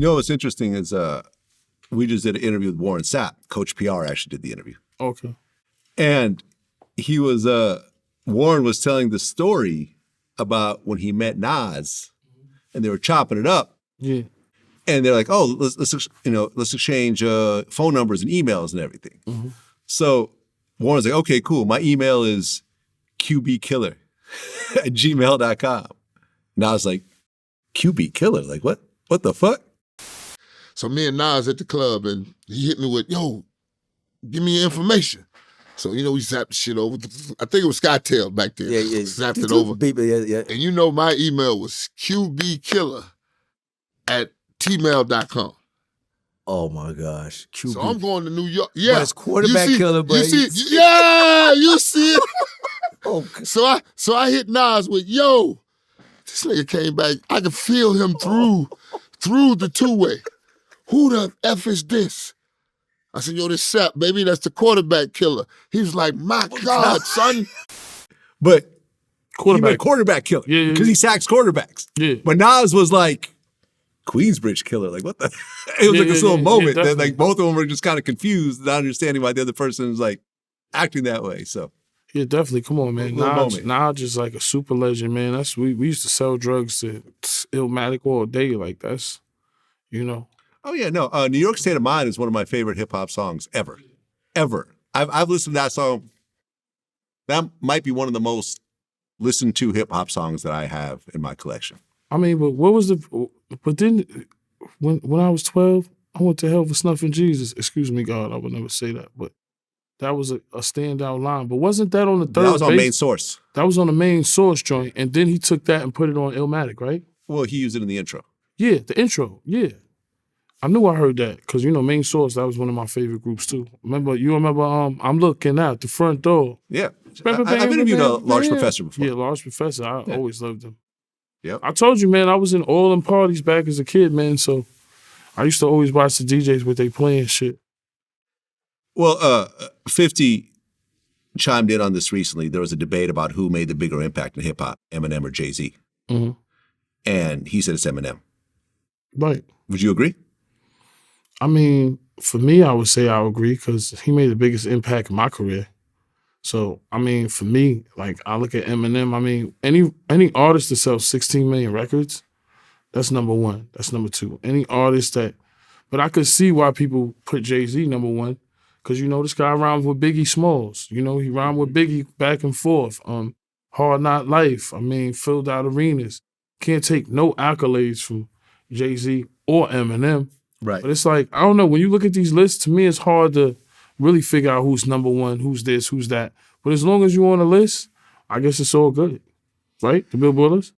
You know what's interesting is we just did an interview with Warren Sapp. Coach PR actually did the interview. Okay. And he was Warren was telling the story about when he met Nas and they were chopping it up. Yeah. And they're like, oh, let's exchange phone numbers and emails and everything. Mm-hmm. So Warren's like, okay, cool. My email is qbkiller@gmail.com. And I was like, QB Killer? Like, what? What the fuck? So me and Nas at the club, and he hit me with, yo, give me your information. So, we zapped the shit over. I think it was Skytail back then. Yeah. Zapped it over. Yeah. And my email was qbkiller@tmail.com. Oh my gosh. QB. So I'm going to New York. Yeah. But it's quarterback killer, but you see it. Oh. So I hit Nas with, yo, this nigga came back. I could feel him through the two-way. Who the F is this? I said, yo, this Sapp, baby, that's the quarterback killer. He was like, my God, son. But Quarterback. quarterback killer. Yeah. Because he sacks quarterbacks. Yeah. But Nas was like, Queensbridge killer. Like, what the? It was like this little moment that like both of them were just kind of confused, not understanding why the other person is like acting that way. So. Yeah, definitely. Come on, man. Nas just like a super legend, man. That's we used to sell drugs to Illmatic all day. Like that's, Oh yeah, no. New York State of Mind is one of my favorite hip hop songs ever. I've listened to that song. That might be one of the most listened to hip hop songs that I have in my collection. I mean, but but then when I was 12, I went to hell for snuffing Jesus. Excuse me, God, I would never say that, but that was a standout line. But wasn't that on the third? That was on Main Source. That was on the Main Source joint, and then he took that and put it on Illmatic, right? Well, he used it in the intro. Yeah, the intro. Yeah. I knew I heard that because, Main Source, that was one of my favorite groups too. You remember I'm Looking Out the Front Door. Yeah. I've interviewed a Large Professor before. Yeah, Large Professor. I always loved him. Yep. I told you, man, I was in all them parties back as a kid, man, so I used to always watch the DJs what they playing shit. Well, 50 chimed in on this recently. There was a debate about who made the bigger impact in hip-hop, Eminem or Jay-Z. Mm-hmm. And he said it's Eminem. Right. Would you agree? I mean, for me, I would say I would agree because he made the biggest impact in my career. So, I mean, for me, like, I look at Eminem, I mean, any artist that sells 16 million records, that's number one. That's number two. Any artist but I could see why people put Jay-Z number one because, this guy rhymes with Biggie Smalls. He rhymed with Biggie back and forth. Hard Knock Life, I mean, filled out arenas. Can't take no accolades from Jay-Z or Eminem. Right. But it's like, I don't know, when you look at these lists, to me, it's hard to really figure out who's number one, who's this, who's that. But as long as you're on a list, I guess it's all good. Right? The Billboard list?